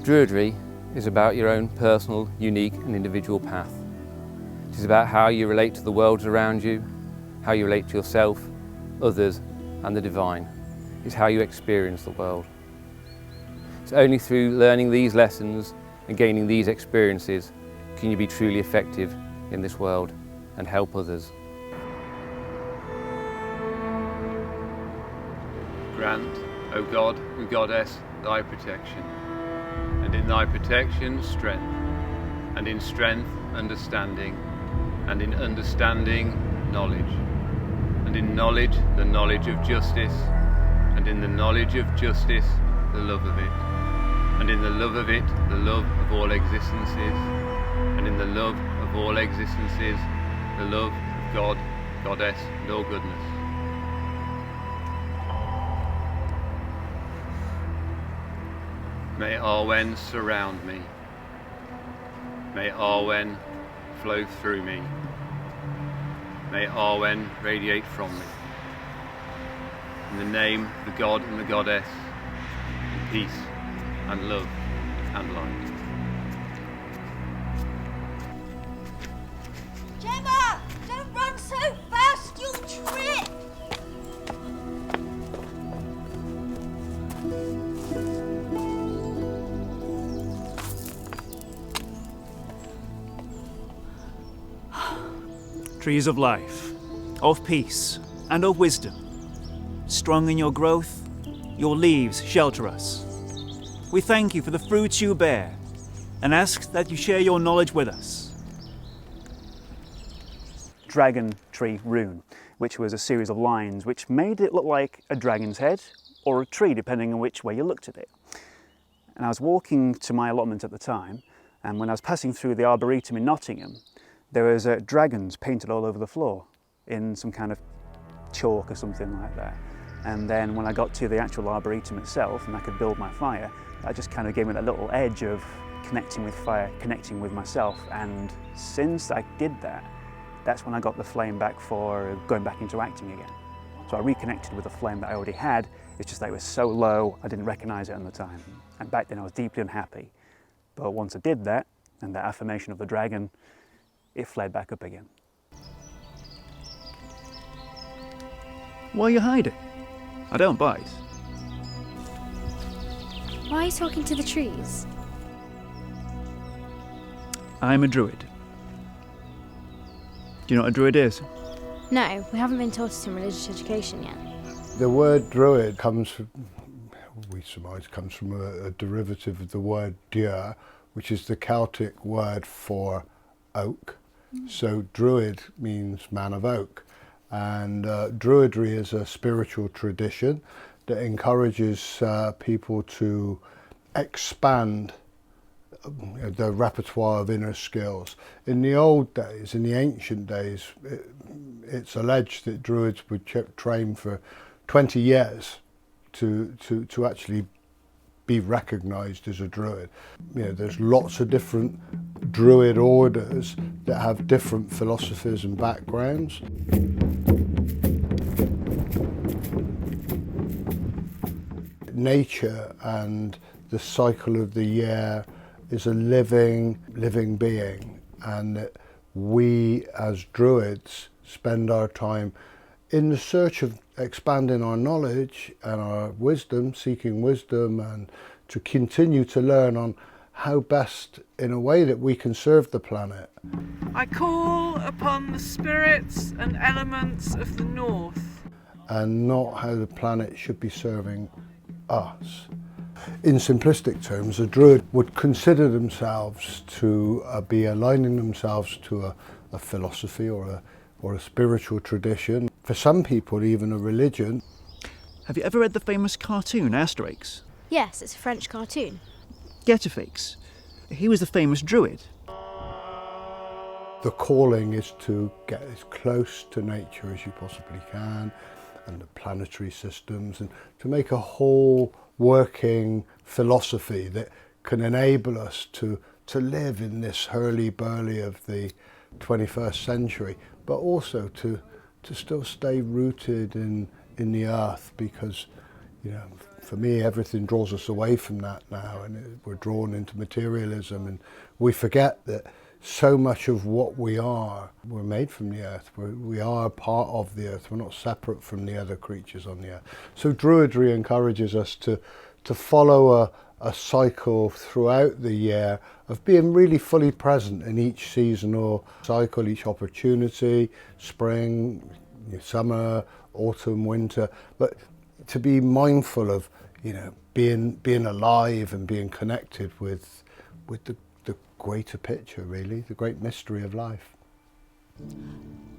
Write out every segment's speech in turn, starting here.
Druidry is about your own personal, unique and individual path. It is about how you relate to the worlds around you, how you relate to yourself, others and the divine. It's how you experience the world. It's only through learning these lessons and gaining these experiences can you be truly effective in this world and help others. Grant, O God and Goddess, thy protection, and in thy protection strength, and in strength understanding, and in understanding knowledge, and in knowledge the knowledge of justice, and in the knowledge of justice the love of it, and in the love of it the love of all existences, and in the love of all existences the love of God, Goddess and all goodness. May Arwen surround me. May Arwen flow through me. May Arwen radiate from me. In the name of the God and the Goddess, in peace and love and light. Gemma! Don't run so fast, you'll trip! Trees of life, of peace, and of wisdom. Strong in your growth, your leaves shelter us. We thank you for the fruits you bear, and ask that you share your knowledge with us. Dragon Tree Rune, which was a series of lines which made it look like a dragon's head, or a tree, depending on which way you looked at it. And I was walking to my allotment at the time, and when I was passing through the Arboretum in Nottingham, there was dragons painted all over the floor in some kind of chalk or something like that. And then when I got to the actual Arboretum itself and I could build my fire, that just kind of gave me that little edge of connecting with fire, connecting with myself. And since I did that, that's when I got the flame back for going back into acting again. So I reconnected with the flame that I already had. It's just that it was so low, I didn't recognize it at the time. And back then I was deeply unhappy. But once I did that, and that affirmation of the dragon, it flared back up again. Why are you hiding? I don't bite. Why are you talking to the trees? I'm a druid. Do you know what a druid is? No, we haven't been taught it in religious education yet. The word druid comes from, we surmise, comes from a derivative of the word dieu, which is the Celtic word for oak. So druid means man of oak, and druidry is a spiritual tradition that encourages people to expand the repertoire of inner skills. In the old days, in the ancient days, it's alleged that druids would train for 20 years to actually be recognised as a druid. You know, there's lots of different druid orders that have different philosophies and backgrounds. Nature and the cycle of the year is a living being, and that we as druids spend our time in the search of expanding our knowledge and our wisdom, seeking wisdom, and to continue to learn on how best, in a way that we can serve the planet. I call upon the spirits and elements of the north. And not how the planet should be serving us. In simplistic terms, a druid would consider themselves to be aligning themselves to a philosophy or a spiritual tradition. For some people, even a religion. Have you ever read the famous cartoon Asterix? Yes, it's a French cartoon. Getafix. He was the famous druid. The calling is to get as close to nature as you possibly can, and the planetary systems, and to make a whole working philosophy that can enable us to live in this hurly-burly of the 21st century, but also to still stay rooted in the earth, because, you know, For me, everything draws us away from that now, and we're drawn into materialism, and we forget that so much of what we are, we're made from the earth. We are part of the earth. We're not separate from the other creatures on the earth. So Druidry encourages us to follow a cycle throughout the year of being really fully present in each seasonal cycle, each opportunity, spring, summer, autumn, winter, but to be mindful of, you know, being alive and being connected with the greater picture, really, the great mystery of life.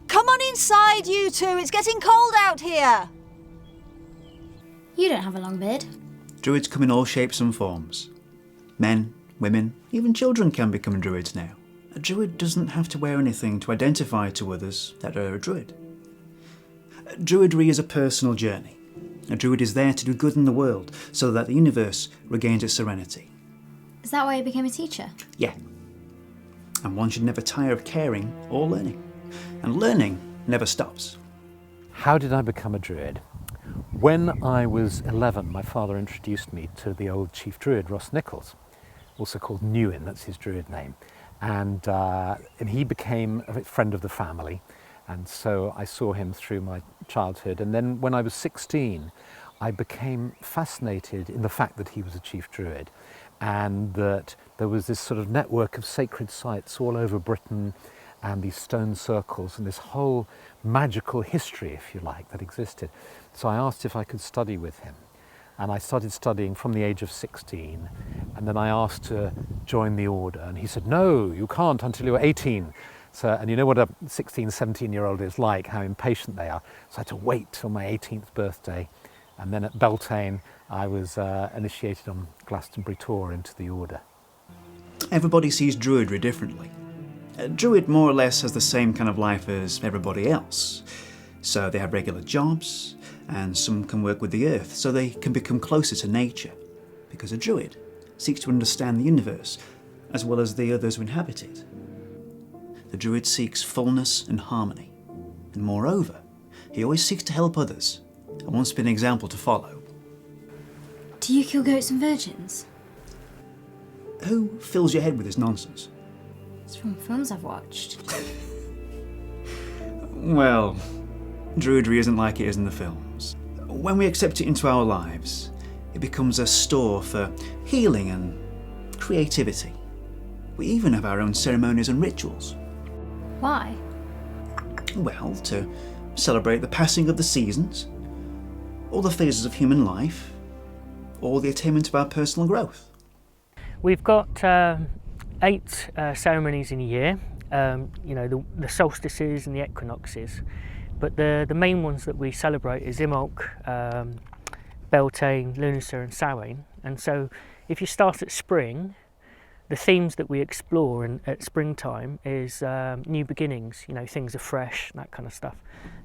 Come on inside, you two. It's getting cold out here. You don't have a long beard. Druids come in all shapes and forms. Men, women, even children can become druids now. A druid doesn't have to wear anything to identify to others that are a druid. Druidry is a personal journey. A druid is there to do good in the world so that the universe regains its serenity. Is that why you became a teacher? Yeah. And one should never tire of caring or learning. And learning never stops. How did I become a druid? When I was 11, my father introduced me to the old chief druid, Ross Nichols, also called Newin, that's his druid name. And he became a friend of the family. And so I saw him through my childhood. And then when I was 16, I became fascinated in the fact that he was a chief druid, and that there was this sort of network of sacred sites all over Britain, and these stone circles, and this whole magical history, if you like, that existed. So I asked if I could study with him. And I started studying from the age of 16. And then I asked to join the order. And he said, no, you can't until you're 18. So, and you know what a 16, 17-year-old is like, how impatient they are. So I had to wait till my 18th birthday. And then at Beltane, I was initiated on Glastonbury tour into the order. Everybody sees Druidry differently. A Druid more or less has the same kind of life as everybody else. So they have regular jobs, and some can work with the earth, so they can become closer to nature. Because a Druid seeks to understand the universe, as well as the others who inhabit it. The Druid seeks fullness and harmony. And moreover, he always seeks to help others, and wants to be an example to follow. Do you kill goats and virgins? Who fills your head with this nonsense? It's from films I've watched. Well, Druidry isn't like it is in the films. When we accept it into our lives, it becomes a store for healing and creativity. We even have our own ceremonies and rituals. Why? Well, to celebrate the passing of the seasons, all the phases of human life, or the attainment of our personal growth. We've got 8 ceremonies in a year, you know, the solstices and the equinoxes. But the main ones that we celebrate is Imbolc, Beltane, Lunasa and Samhain. And so if you start at spring, the themes that we explore at springtime is new beginnings, you know, things are fresh, that kind of stuff.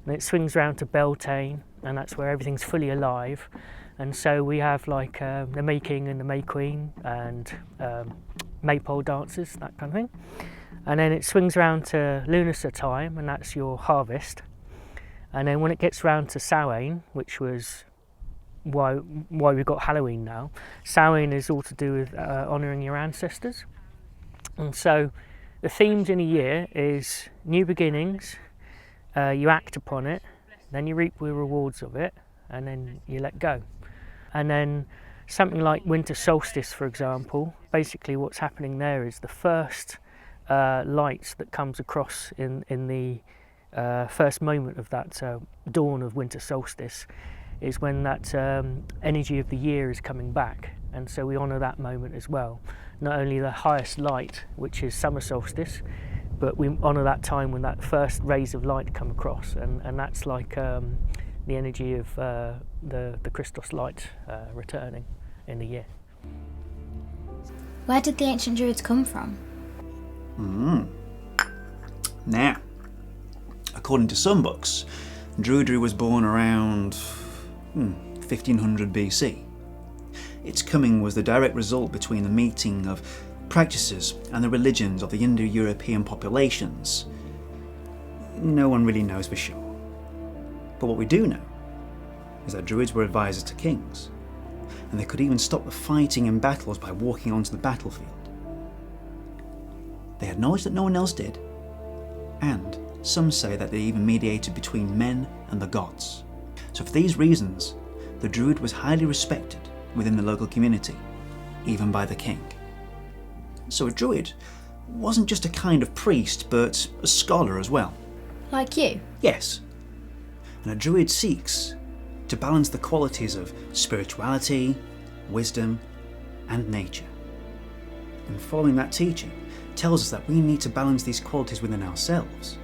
And it swings around to Beltane, and that's where everything's fully alive. And so we have like the May King and the May Queen and maypole dances, that kind of thing. And then it swings around to Lunasa time, and that's your harvest. And then when it gets round to Samhain, which was why we've got Halloween now, Samhain is all to do with honouring your ancestors. And so the themes in a year is new beginnings, you act upon it, then you reap the rewards of it, and then you let go. And then something like winter solstice, for example, basically what's happening there is the first light that comes across in the first moment of that dawn of winter solstice is when that energy of the year is coming back, and so we honour that moment as well. Not only the highest light, which is summer solstice, but we honour that time when that first rays of light come across, and that's like the energy of the Christos light returning in the year. Where did the ancient Druids come from? Now, according to some books, Druidry was born around 1500 BC. Its coming was the direct result between the meeting of practices and the religions of the Indo-European populations. No one really knows for sure. But what we do know is that Druids were advisors to kings. and they could even stop the fighting in battles by walking onto the battlefield. They had knowledge that no one else did, and some say that they even mediated between men and the gods. So for these reasons, the Druid was highly respected within the local community, even by the king. So a Druid wasn't just a kind of priest, but a scholar as well. Like you? Yes. And a Druid seeks to balance the qualities of spirituality, wisdom, and nature. And following that teaching tells us that we need to balance these qualities within ourselves,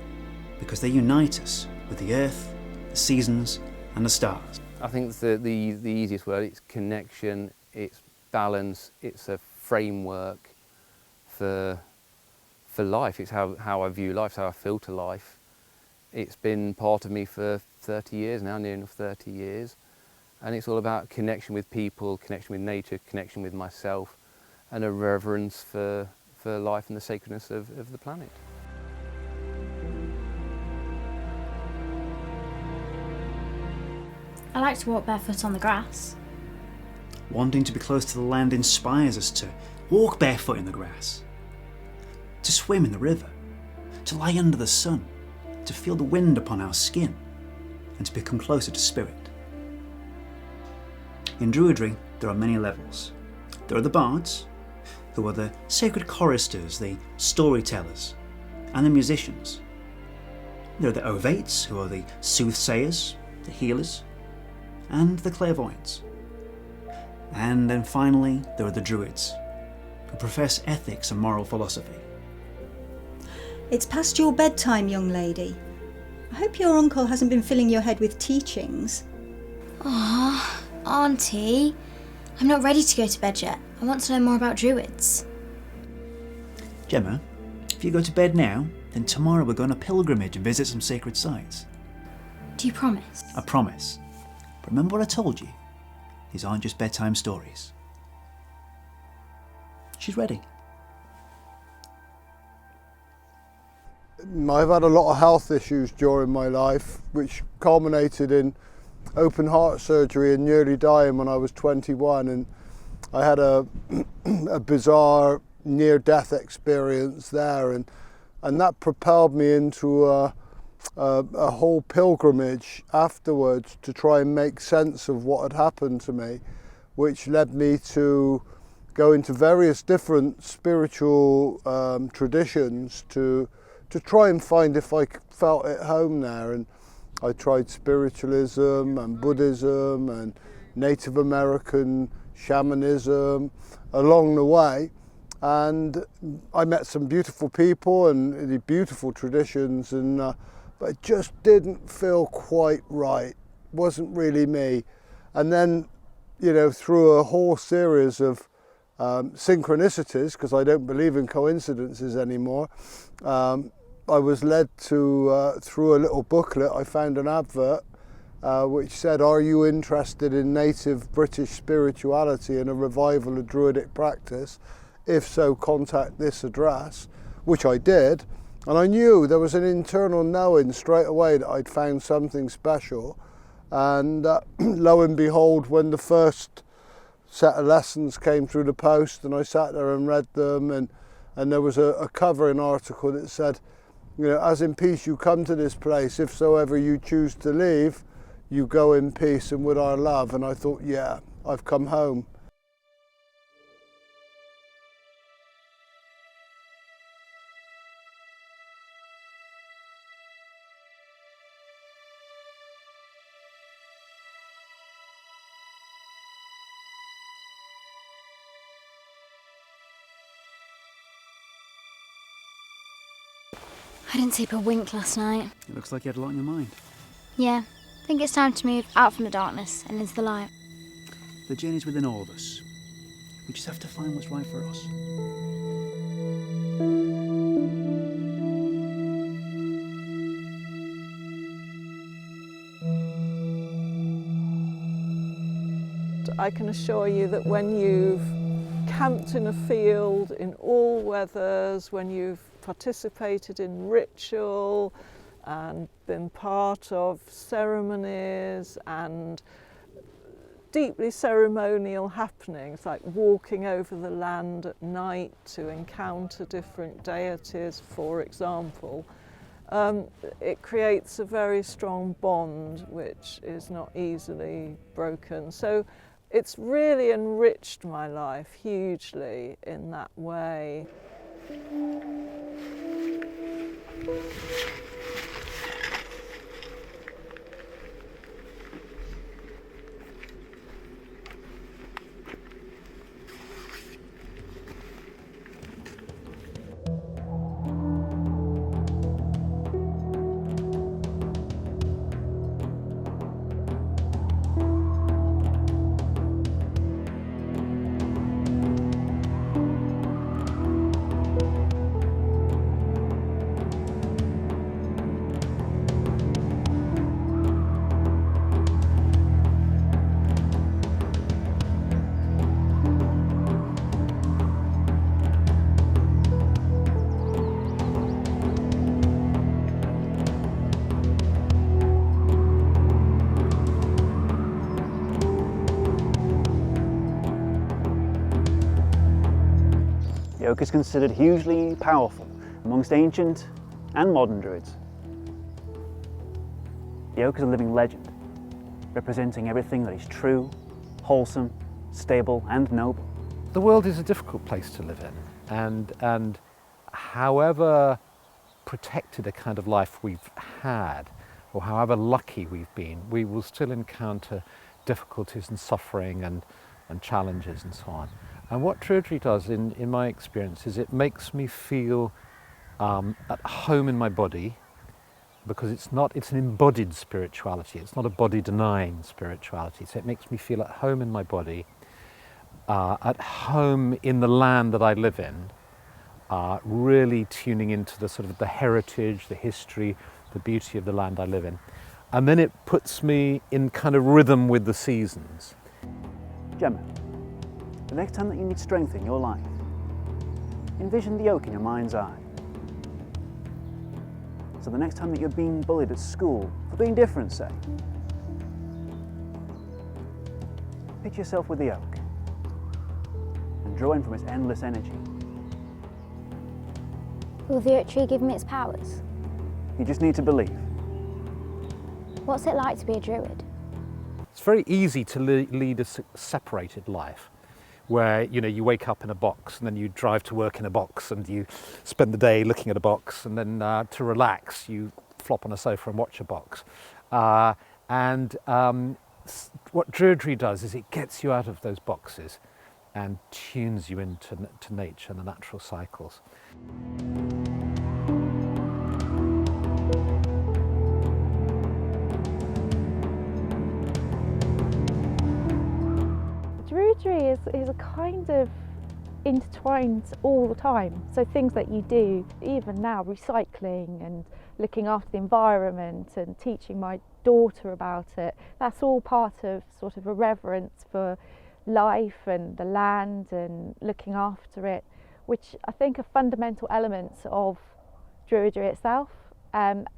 because they unite us with the earth, the seasons, and the stars. I think the easiest word, it's connection, it's balance, it's a framework for life. It's how I view life, it's how I filter life. It's been part of me for 30 years now, near enough 30 years. And it's all about connection with people, connection with nature, connection with myself, and a reverence for life and the sacredness of the planet. I like to walk barefoot on the grass. Wanting to be close to the land inspires us to walk barefoot in the grass, to swim in the river, to lie under the sun, to feel the wind upon our skin, and to become closer to spirit. In Druidry, there are many levels. There are the bards, who are the sacred choristers, the storytellers, and the musicians. There are the Ovates, who are the soothsayers, the healers, and the clairvoyants. And then finally, there are the Druids, who profess ethics and moral philosophy. It's past your bedtime, young lady. I hope your uncle hasn't been filling your head with teachings. Aww, Auntie. I'm not ready to go to bed yet. I want to know more about Druids. Gemma, if you go to bed now, then tomorrow we're going on a pilgrimage and visit some sacred sites. Do you promise? I promise. But remember what I told you? These aren't just bedtime stories. She's ready. I've had a lot of health issues during my life, which culminated in open heart surgery and nearly dying when I was 21. And I had a bizarre near-death experience there, and that propelled me into a whole pilgrimage afterwards to try and make sense of what had happened to me, which led me to go into various different spiritual traditions to try and find if I felt at home there. And I tried spiritualism and Buddhism and Native American shamanism along the way, and I met some beautiful people and the beautiful traditions, and but it just didn't feel quite right. Wasn't really me. And then, you know, through a whole series of synchronicities, because I don't believe in coincidences anymore, I was led to, through a little booklet, I found an advert which said, "Are you interested in native British spirituality and a revival of Druidic practice? If so, contact this address," which I did. And I knew there was an internal knowing straight away that I'd found something special. And lo and behold, when the first set of lessons came through the post and I sat there and read them, and there was a covering article that said, you know, "As in peace you come to this place, if so ever you choose to leave, you go in peace and with our love." And I thought, yeah, I've come home. I didn't sleep a wink last night. It looks like you had a lot on your mind. Yeah, I think it's time to move out from the darkness and into the light. The journey's within all of us. We just have to find what's right for us. I can assure you that when you've camped in a field in all weathers, when you've participated in ritual and been part of ceremonies and deeply ceremonial happenings, like walking over the land at night to encounter different deities, for example. It creates a very strong bond which is not easily broken. So it's really enriched my life hugely in that way. The oak is considered hugely powerful amongst ancient and modern druids. The oak is a living legend, representing everything that is true, wholesome, stable and noble. The world is a difficult place to live in, and however protected a kind of life we've had, or however lucky we've been, we will still encounter difficulties and suffering and challenges and so on. And what Druidry does, in my experience, is it makes me feel at home in my body, because it's an embodied spirituality. It's not a body-denying spirituality. So it makes me feel at home in my body, at home in the land that I live in, really tuning into the sort of the heritage, the history, the beauty of the land I live in. And then it puts me in kind of rhythm with the seasons. Gemma, the next time that you need strength in your life, envision the oak in your mind's eye. So the next time that you're being bullied at school for being different, say, picture yourself with the oak and draw in from its endless energy. Will the oak tree give me its powers? You just need to believe. What's it like to be a druid? It's very easy to lead a separated life, where you wake up in a box and then you drive to work in a box and you spend the day looking at a box, and then to relax you flop on a sofa and watch a box. What Druidry does is it gets you out of those boxes and tunes you into nature and the natural cycles. Druidry is a kind of intertwined all the time. So things that you do, even now, recycling and looking after the environment and teaching my daughter about it, that's all part of sort of a reverence for life and the land and looking after it, which I think are fundamental elements of Druidry itself. And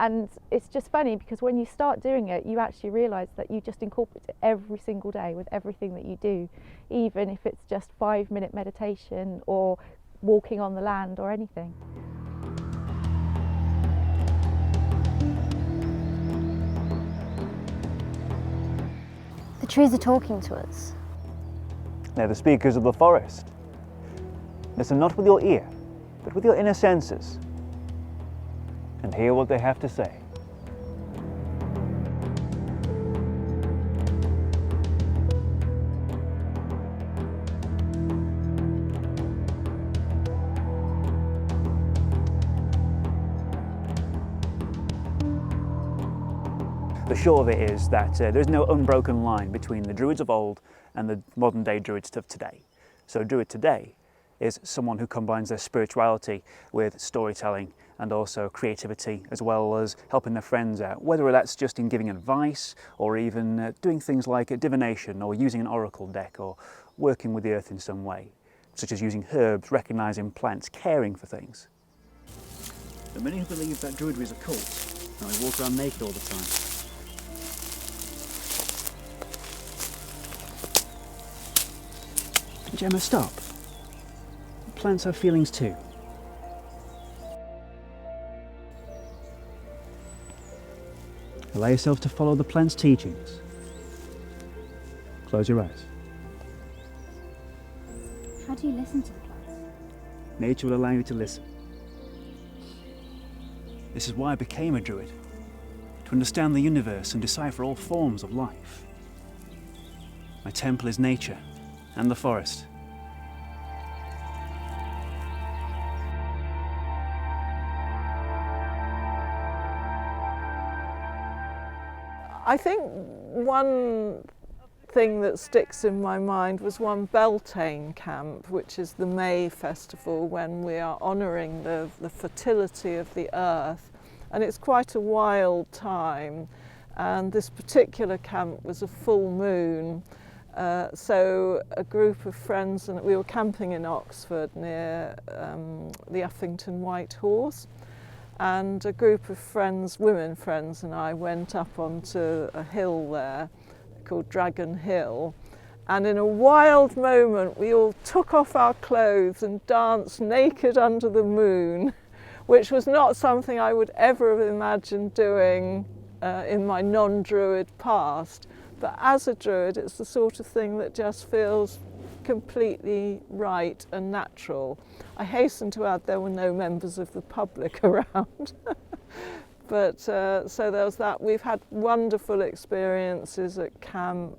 it's just funny because when you start doing it, you actually realise that you just incorporate it every single day with everything that you do, even if it's just 5-minute meditation or walking on the land or anything. The trees are talking to us. They're the speakers of the forest. Listen not with your ear, but with your inner senses, and hear what they have to say. The short of it is that there's no unbroken line between the Druids of old and the modern day Druids of today. So a Druid today is someone who combines their spirituality with storytelling and also creativity, as well as helping their friends out, whether that's just in giving advice or even doing things like divination or using an oracle deck or working with the earth in some way, such as using herbs, recognising plants, caring for things. There are many who believe that Druidry is a cult and they walk around naked all the time. Gemma, stop. Plants have feelings too. Allow yourself to follow the plant's teachings. Close your eyes. How do you listen to the plants? Nature will allow you to listen. This is why I became a druid, to understand the universe and decipher all forms of life. My temple is nature and the forest. I think one thing that sticks in my mind was one Beltane camp, which is the May festival when we are honouring the fertility of the earth. And it's quite a wild time. And this particular camp was a full moon. So a group of friends, and we were camping in Oxford near the Uffington White Horse. And a group of friends, women friends, and I went up onto a hill there called Dragon Hill. And in a wild moment, we all took off our clothes and danced naked under the moon, which was not something I would ever have imagined doing in my non-Druid past. But as a Druid, it's the sort of thing that just feels completely right and natural. I hasten to add there were no members of the public around. But so there was that. We've had wonderful experiences at camp,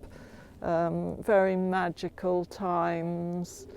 very magical times.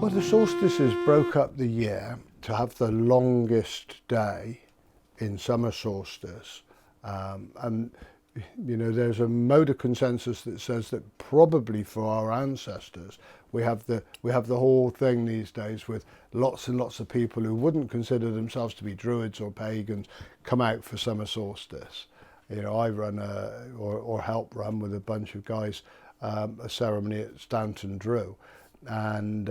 Well, the solstices broke up the year to have the longest day in summer solstice. And, you know, there's a mode of consensus that says that probably for our ancestors, we have the whole thing these days with lots and lots of people who wouldn't consider themselves to be druids or pagans come out for summer solstice. You know, I run or help run with a bunch of guys a ceremony at Stanton Drew. And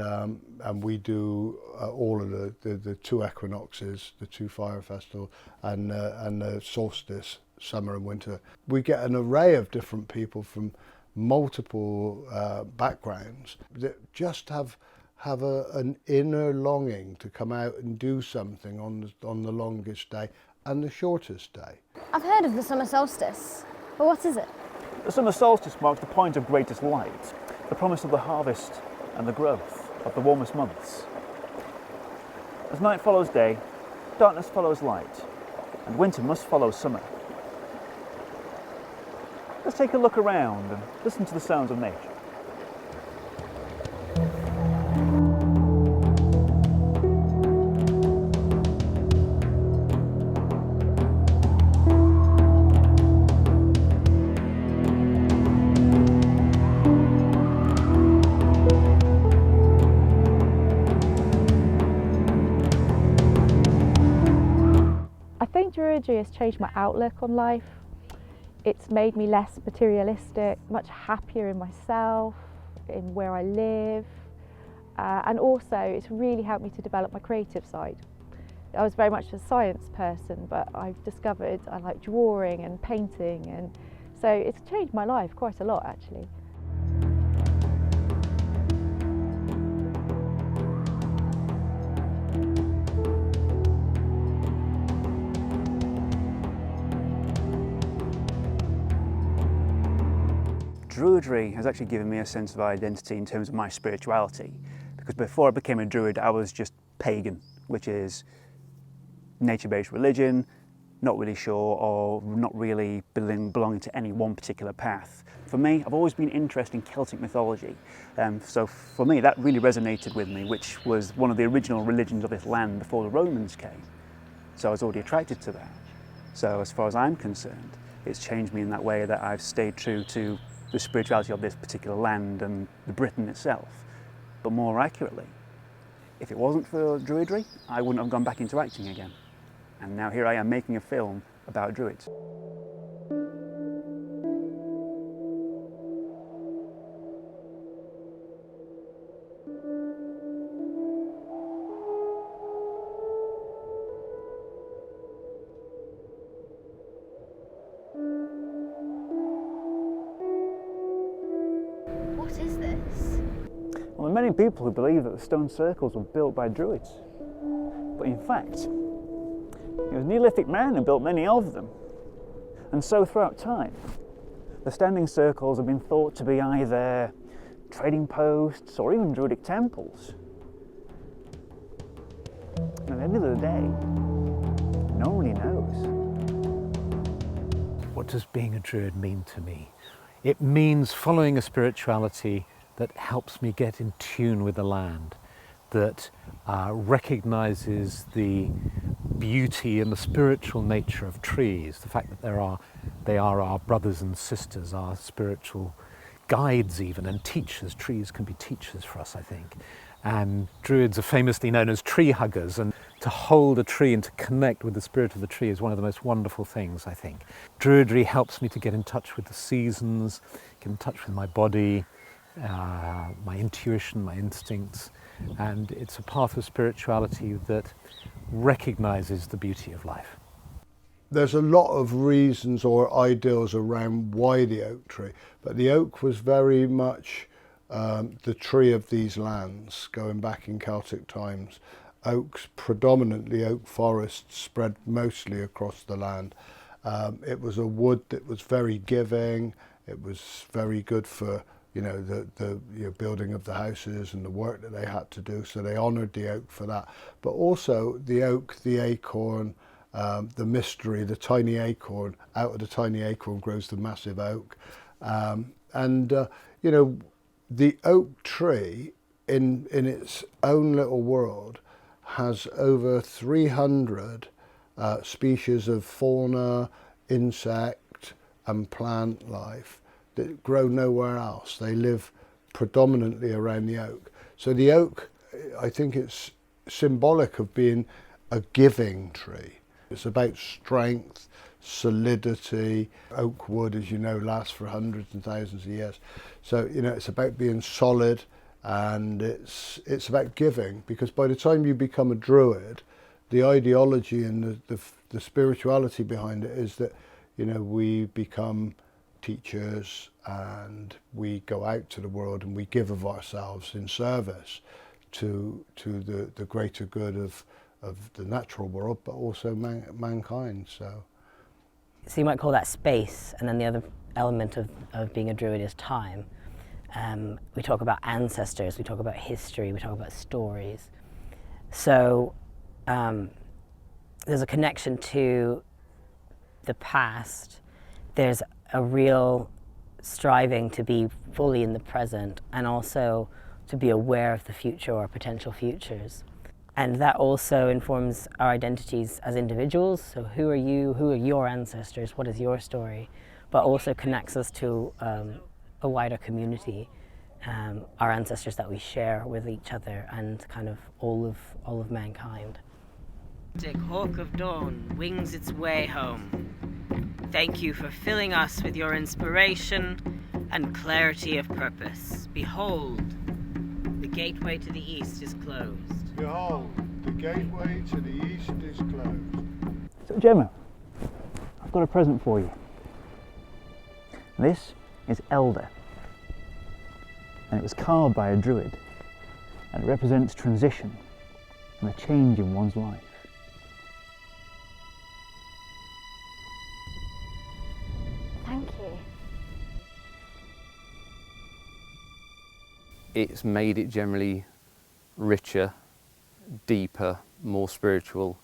we do all of the two equinoxes, the two fire festivals, and the solstice, summer and winter. We get an array of different people from multiple backgrounds that just have an inner longing to come out and do something on the longest day and the shortest day. I've heard of the summer solstice, but what is it? The summer solstice marks the point of greatest light, the promise of the harvest and the growth of the warmest months. As night follows day, darkness follows light, and winter must follow summer. Let's take a look around and listen to the sounds of nature. Druidry has changed my outlook on life. It's made me less materialistic, much happier in myself, in where I live, and also it's really helped me to develop my creative side. I was very much a science person, but I've discovered I like drawing and painting and So it's changed my life quite a lot, actually. Druidry has actually given me a sense of identity in terms of my spirituality, because before I became a Druid I was just pagan, which is nature-based religion, not really sure or not really belonging to any one particular path. For me, I've always been interested in Celtic mythology, so for me that really resonated with me, which was one of the original religions of this land before the Romans came. So I was already attracted to that. So as far as I'm concerned, it's changed me in that way that I've stayed true to the spirituality of this particular land and the Britain itself. But more accurately, if it wasn't for Druidry, I wouldn't have gone back into acting again. And now here I am making a film about Druids. What is this? Well, there are many people who believe that the stone circles were built by Druids. But in fact, it was a Neolithic man who built many of them. And so throughout time, the standing circles have been thought to be either trading posts or even Druidic temples. And at the end of the day, no one really knows. What does being a Druid mean to me? It means following a spirituality that helps me get in tune with the land, that recognises the beauty and the spiritual nature of trees, the fact that they are our brothers and sisters, our spiritual guides even, and teachers. Trees can be teachers for us, I think. And Druids are famously known as tree huggers, and to hold a tree and to connect with the spirit of the tree is one of the most wonderful things, I think. Druidry helps me to get in touch with the seasons, get in touch with my body, my intuition, my instincts, and it's a path of spirituality that recognises the beauty of life. There's a lot of reasons or ideals around why the oak tree, but the oak was very much the tree of these lands going back in Celtic times. Oaks, predominantly oak forests, spread mostly across the land. It was a wood that was very giving. It was very good for the building of the houses and the work that they had to do, so they honoured the oak for that. But also the oak, the acorn, the mystery, the tiny acorn. Out of the tiny acorn grows the massive oak. The oak tree in its own little world has over 300 species of fauna, insect and plant life that grow nowhere else. They live predominantly around the oak. So the oak, I think it's symbolic of being a giving tree. It's about strength, solidity. Oak wood, as you know, lasts for hundreds and thousands of years. So, it's about being solid, and it's about giving, because by the time you become a Druid, the ideology and the spirituality behind it is that, we become teachers and we go out to the world and we give of ourselves in service to the greater good of the natural world, but also mankind. So you might call that space, and then the other element of being a Druid is time. We talk about ancestors, we talk about history, we talk about stories. So there's a connection to the past. There's a real striving to be fully in the present, and also to be aware of the future or potential futures. And that also informs our identities as individuals. So who are you? Who are your ancestors? What is your story? But also connects us to a wider community, our ancestors that we share with each other, and kind of all of mankind. Hawk of dawn wings its way home. Thank you for filling us with your inspiration and clarity of purpose. Behold, the gateway to the east is closed. Behold, the gateway to the east is closed. So Gemma, I've got a present for you. This is Elder, and it was carved by a Druid, and it represents transition and a change in one's life. Thank you. It's made it generally richer, deeper, more spiritual.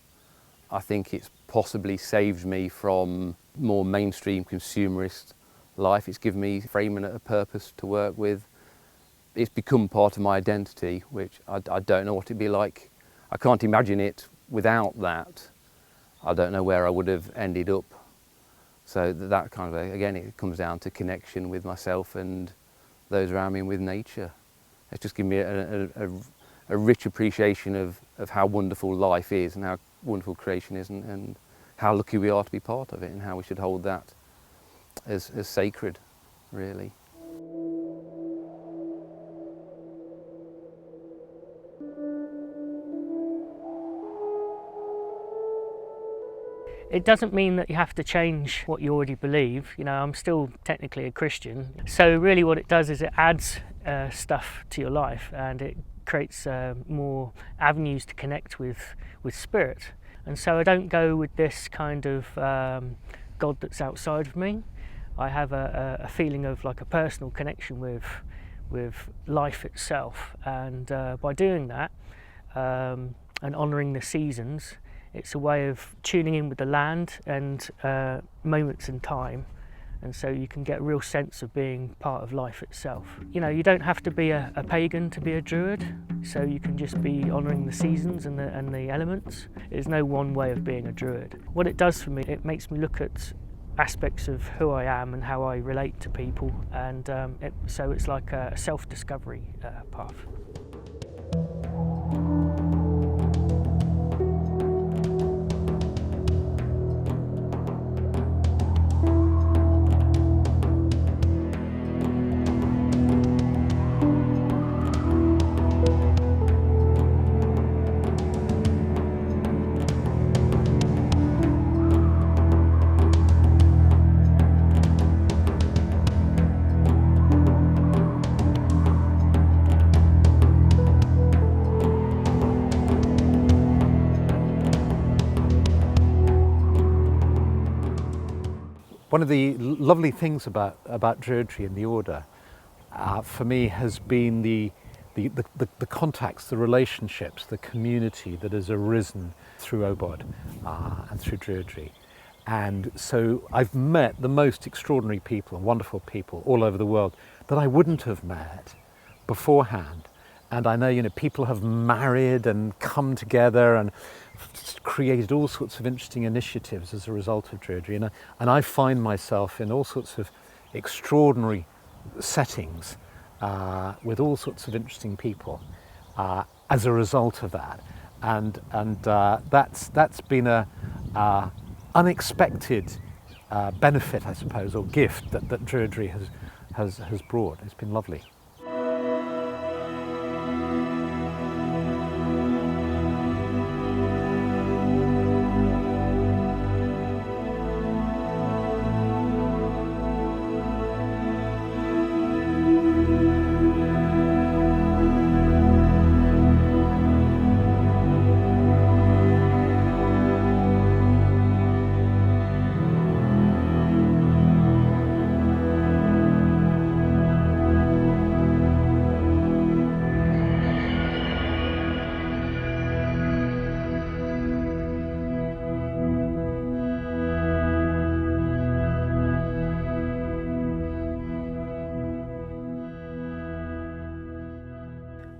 I think it's possibly saved me from more mainstream consumerist life. It's given me framing a purpose to work with. It's become part of my identity, which I don't know what it'd be like. I can't imagine it without that. I don't know where I would have ended up. So that kind of, again, it comes down to connection with myself and those around me and with nature. It's just given me a rich appreciation of how wonderful life is and how wonderful creation is, and how lucky we are to be part of it, and how we should hold that as sacred, really. It doesn't mean that you have to change what you already believe. You know, I'm still technically a Christian. So really what it does is it adds stuff to your life, and it creates more avenues to connect with spirit. And so I don't go with this kind of God that's outside of me. I have a feeling of like a personal connection with life itself, and by doing that and honouring the seasons, it's a way of tuning in with the land and moments in time, and so you can get a real sense of being part of life itself. You know, you don't have to be a pagan to be a Druid, so you can just be honouring the seasons and the elements. There's no one way of being a Druid. What it does for me, it makes me look at aspects of who I am and how I relate to people, and so it's like a self-discovery path. One of the lovely things about Druidry and the Order, for me, has been the contacts, the relationships, the community that has arisen through OBOD and through Druidry. And so I've met the most extraordinary people and wonderful people all over the world that I wouldn't have met beforehand. And I know, you know, people have married and come together and created all sorts of interesting initiatives as a result of Druidry, and I find myself in all sorts of extraordinary settings with all sorts of interesting people as a result of that, and that's been a unexpected benefit, I suppose, or gift that Druidry has brought. It's been lovely.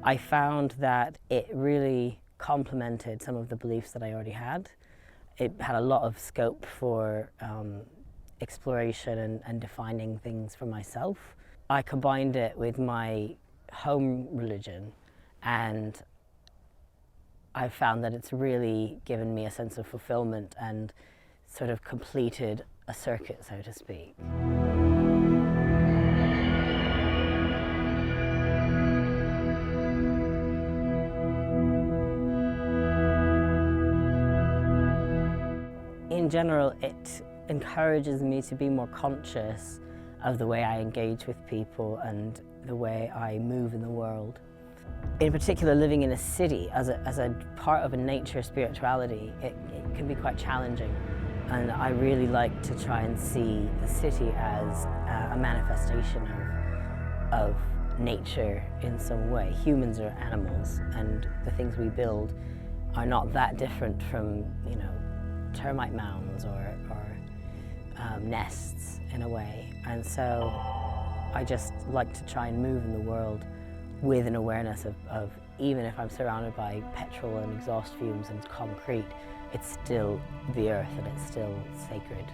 I found that it really complemented some of the beliefs that I already had. It had a lot of scope for exploration and defining things for myself. I combined it with my home religion, and I found that it's really given me a sense of fulfillment and sort of completed a circuit, so to speak. In general, it encourages me to be more conscious of the way I engage with people and the way I move in the world. In particular, living in a city as a part of a nature spirituality, it can be quite challenging. And I really like to try and see the city as a manifestation of nature in some way. Humans are animals, and the things we build are not that different from, you know, termite mounds or nests in a way. And so I just like to try and move in the world with an awareness of even if I'm surrounded by petrol and exhaust fumes and concrete, it's still the earth and it's still sacred.